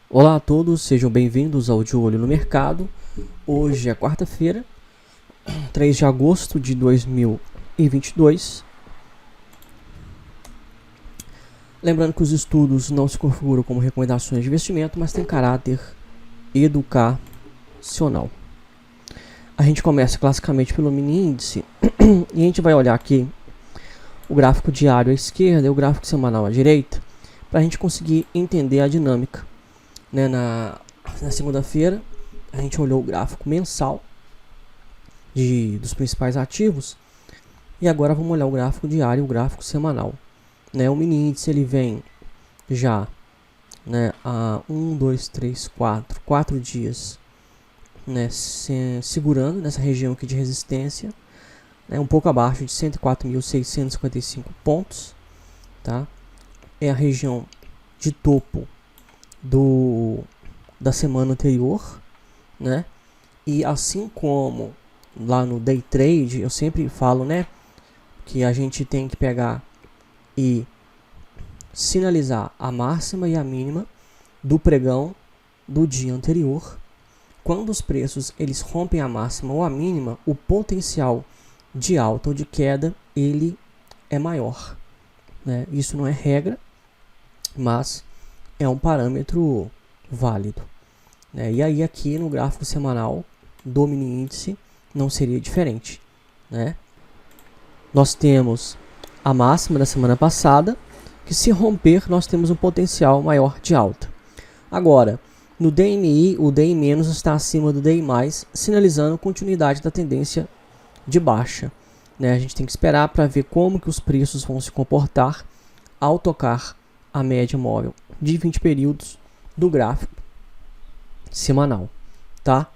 Olá a todos, sejam bem-vindos ao De Olho no Mercado. Hoje é quarta-feira, 3 de agosto de 2022. Lembrando que os estudos não se configuram como recomendações de investimento, mas têm caráter educacional. A gente começa classicamente pelo mini índice e a gente vai olhar aqui o gráfico diário à esquerda e o gráfico semanal à direita para a gente conseguir entender a dinâmica. Na segunda-feira a gente olhou o gráfico mensal dos principais ativos e agora vamos olhar o gráfico diário e o gráfico semanal. O mini índice ele vem já há 4 dias segurando nessa região aqui de resistência, um pouco abaixo de 104.655 pontos, tá? É a região de topo da semana anterior, E assim como lá no day trade, eu sempre falo, que a gente tem que pegar e sinalizar a máxima e a mínima do pregão do dia anterior. Quando os preços eles rompem a máxima ou a mínima, o potencial de alta ou de queda ele é maior, Isso não é regra, mas é um parâmetro válido, E aí aqui no gráfico semanal do mini índice não seria diferente, Nós temos a máxima da semana passada, que se romper nós temos um potencial maior de alta. Agora, no DMI, o DI- está acima do DI+, sinalizando continuidade da tendência de baixa. A gente tem que esperar para ver como que os preços vão se comportar ao tocar a média móvel de 20 períodos do gráfico semanal, tá?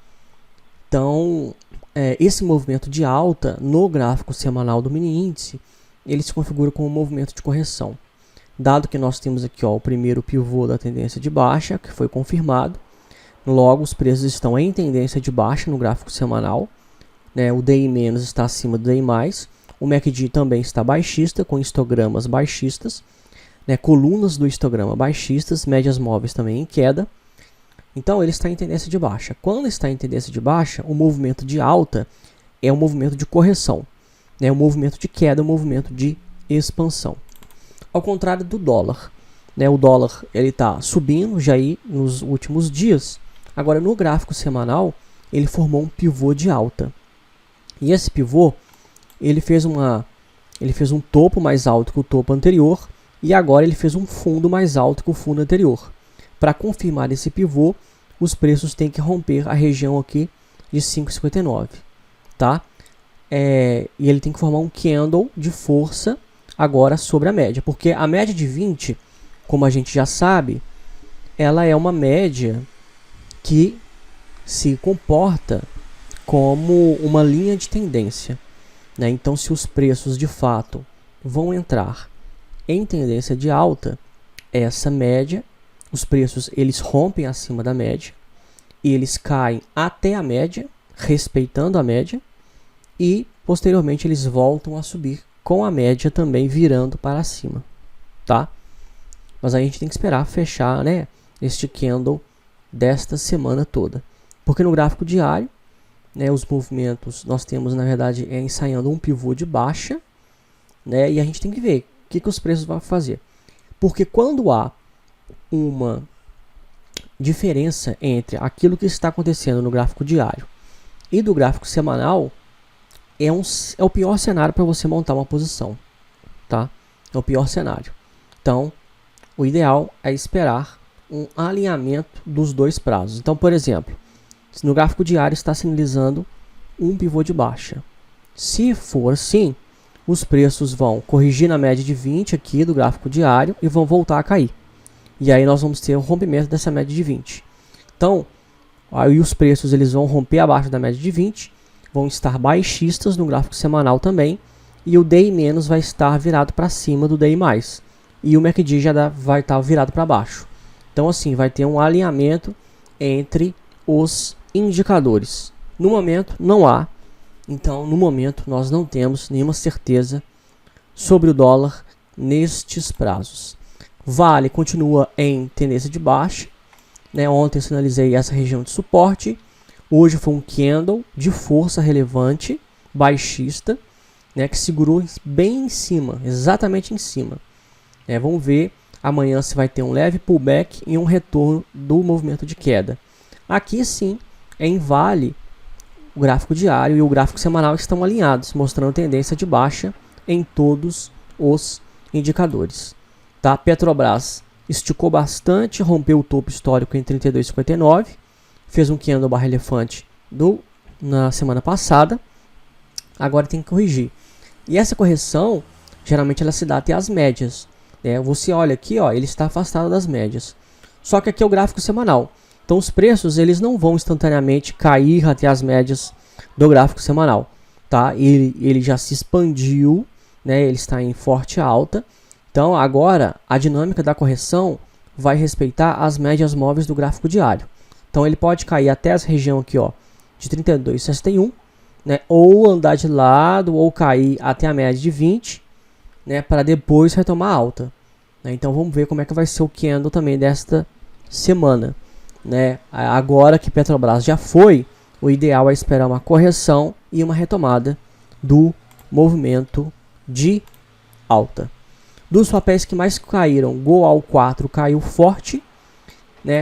Então, esse movimento de alta no gráfico semanal do mini índice, ele se configura como um movimento de correção. Dado que nós temos aqui o primeiro pivô da tendência de baixa, que foi confirmado, logo os preços estão em tendência de baixa no gráfico semanal, o DI- está acima do DI+, o MACD também está baixista, com histogramas baixistas, colunas do histograma baixistas, médias móveis também em queda. Então ele está em tendência de baixa. Quando está em tendência de baixa, o movimento de alta é um movimento de correção. O movimento de queda é um movimento de expansão. Ao contrário do dólar. O dólar está subindo já aí nos últimos dias. Agora no gráfico semanal, ele formou um pivô de alta. E esse pivô, ele fez um topo mais alto que o topo anterior. E agora ele fez um fundo mais alto que o fundo anterior. Para confirmar esse pivô, os preços têm que romper a região aqui de 5,59, tá? E ele tem que formar um candle de força agora sobre a média, porque a média de 20, como a gente já sabe, ela é uma média que se comporta como uma linha de tendência, Então, se os preços de fato vão entrar em tendência de alta, essa média, os preços eles rompem acima da média e eles caem até a média, respeitando a média, e posteriormente eles voltam a subir com a média também virando para cima, tá? Mas aí a gente tem que esperar fechar, este candle desta semana toda, porque no gráfico diário, os movimentos nós temos na verdade ensaiando um pivô de baixa, e a gente tem que ver o que os preços vão fazer. Porque quando há uma diferença entre aquilo que está acontecendo no gráfico diário e do gráfico semanal, é o pior cenário para você montar uma posição, tá? É o pior cenário. Então, o ideal é esperar um alinhamento dos dois prazos. Então, por exemplo, se no gráfico diário está sinalizando um pivô de baixa. Se for assim, os preços vão corrigir na média de 20 aqui do gráfico diário e vão voltar a cair. E aí nós vamos ter o rompimento dessa média de 20. Então, aí os preços eles vão romper abaixo da média de 20, vão estar baixistas no gráfico semanal também, e o DI- vai estar virado para cima do DI+. E o MACD já vai estar virado para baixo. Então assim, vai ter um alinhamento entre os indicadores. No momento não há. Então, no momento, nós não temos nenhuma certeza sobre o dólar nestes prazos. Vale continua em tendência de baixa né? Ontem eu sinalizei essa região de suporte. Hoje foi um candle de força relevante, baixista, né? Que segurou bem em cima, exatamente em cima. Vamos ver amanhã se vai ter um leve pullback e um retorno do movimento de queda. Aqui sim, em Vale, o gráfico diário e o gráfico semanal estão alinhados, mostrando tendência de baixa em todos os indicadores. Tá? Petrobras esticou bastante, rompeu o topo histórico em 32,59, fez um candle barra elefante na semana passada, agora tem que corrigir. E essa correção, geralmente ela se dá até as médias. Você olha aqui, ó, ele está afastado das médias. Só que aqui é o gráfico semanal. Então os preços eles não vão instantaneamente cair até as médias do gráfico semanal. Tá? Ele já se expandiu, né? Ele está em forte alta. Então agora a dinâmica da correção vai respeitar as médias móveis do gráfico diário. Então ele pode cair até essa região aqui, ó, de 32,61, né? Ou andar de lado, ou cair até a média de 20, né? Para depois retomar a alta. Então vamos ver como é que vai ser o candle também desta semana. Agora que Petrobras já foi, o ideal é esperar uma correção e uma retomada do movimento de alta. Dos papéis que mais caíram, GOAL4 caiu forte,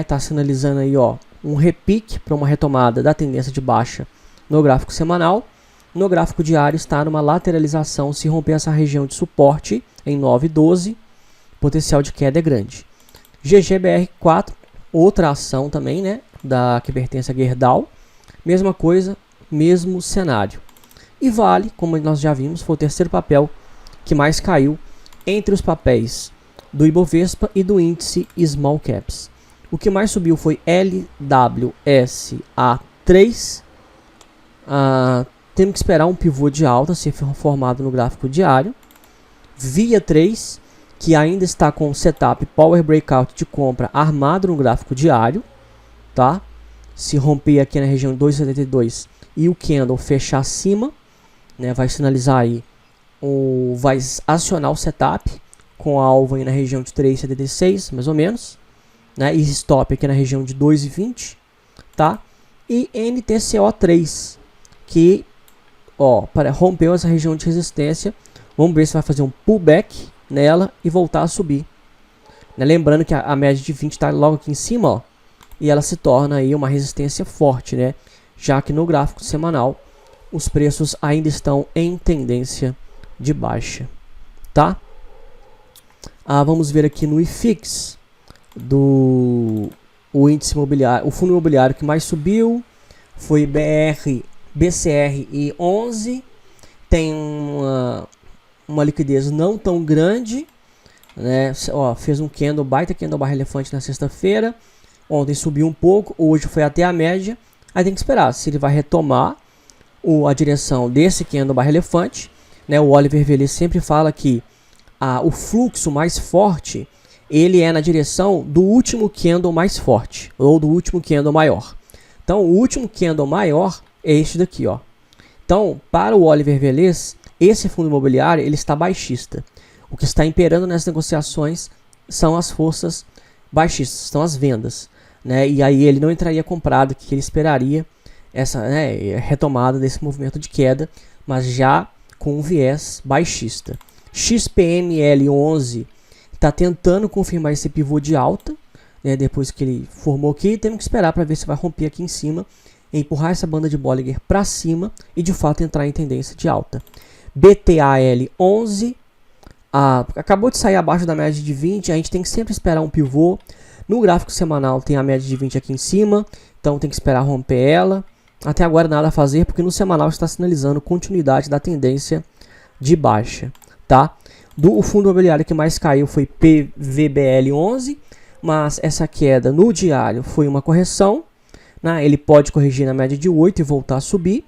tá sinalizando aí, ó, um repique para uma retomada da tendência de baixa no gráfico semanal. No gráfico diário está numa lateralização, se romper essa região de suporte em 9,12, potencial de queda é grande. GGBR4, outra ação também, que pertence a Gerdau, mesma coisa, mesmo cenário. E Vale, como nós já vimos, foi o terceiro papel que mais caiu entre os papéis do Ibovespa e do índice Small Caps. O que mais subiu foi LWSA3. Temos que esperar um pivô de alta ser formado no gráfico diário. Via 3, que ainda está com o setup Power Breakout de compra armado no gráfico diário, tá? Se romper aqui na região 2,72 e o candle fechar acima, vai sinalizar aí, vai acionar o setup com a alvo aí na região de 3,76, mais ou menos, e stop aqui na região de 2,20, tá? E NTCO3, que rompeu essa região de resistência. Vamos ver se vai fazer um pullback nela e voltar a subir. Lembrando que a média de 20 está logo aqui em cima, ó, e ela se torna aí uma resistência forte, já que no gráfico semanal os preços ainda estão em tendência de baixa, tá? Vamos ver aqui no IFIX o índice imobiliário, o fundo imobiliário que mais subiu foi BCR11, tem uma liquidez não tão grande, fez um candle, baita candle barra elefante na sexta-feira, ontem subiu um pouco, hoje foi até a média, aí tem que esperar se ele vai retomar a direção desse candle barra elefante, o Oliver Velez sempre fala que o fluxo mais forte, ele é na direção do último candle mais forte, ou do último candle maior. Então o último candle maior é este daqui, ó. Então, para o Oliver Velez, esse fundo imobiliário ele está baixista. O que está imperando nessas negociações são as forças baixistas, são as vendas, E aí ele não entraria comprado, que ele esperaria essa retomada desse movimento de queda, mas já com um viés baixista. XPML11 está tentando confirmar esse pivô de alta, depois que ele formou aqui. Temos que esperar para ver se vai romper aqui em cima, empurrar essa banda de Bollinger para cima e de fato entrar em tendência de alta. BTAL11 acabou de sair abaixo da média de 20, a gente tem que sempre esperar um pivô. No gráfico semanal tem a média de 20 aqui em cima, então tem que esperar romper ela. Até agora nada a fazer, porque no semanal está sinalizando continuidade da tendência de baixa, tá? O fundo imobiliário que mais caiu foi PVBL11, mas essa queda no diário foi uma correção, ele pode corrigir na média de 8 e voltar a subir,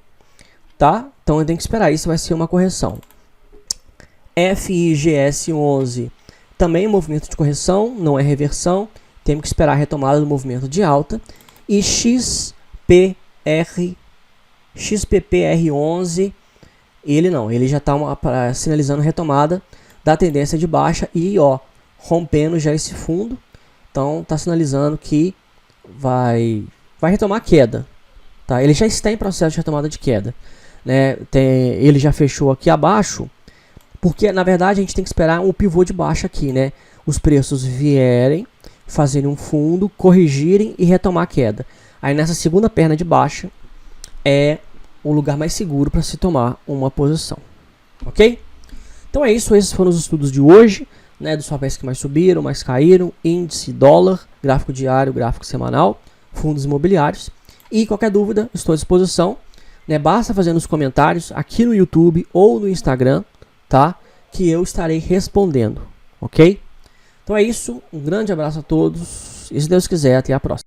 tá? Então tem que esperar, isso vai ser uma correção. FIGS11 também movimento de correção, não é reversão, temos que esperar a retomada do movimento de alta. E XPPR11, ele já está sinalizando retomada da tendência de baixa e rompendo já esse fundo. Então está sinalizando que vai retomar a queda, tá? Ele já está em processo de retomada de queda, né? Ele já fechou aqui abaixo, porque na verdade a gente tem que esperar um pivô de baixa aqui, né? Os preços vierem, fazerem um fundo, corrigirem e retomar a queda. Aí nessa segunda perna de baixa é o lugar mais seguro para se tomar uma posição, ok? Então é isso, esses foram os estudos de hoje, né, dos papéis que mais subiram, mais caíram, índice, dólar, gráfico diário, gráfico semanal, fundos imobiliários. E qualquer dúvida, estou à disposição, né, basta fazer nos comentários aqui no YouTube ou no Instagram, tá, que eu estarei respondendo, ok? Então é isso, um grande abraço a todos e se Deus quiser, até a próxima.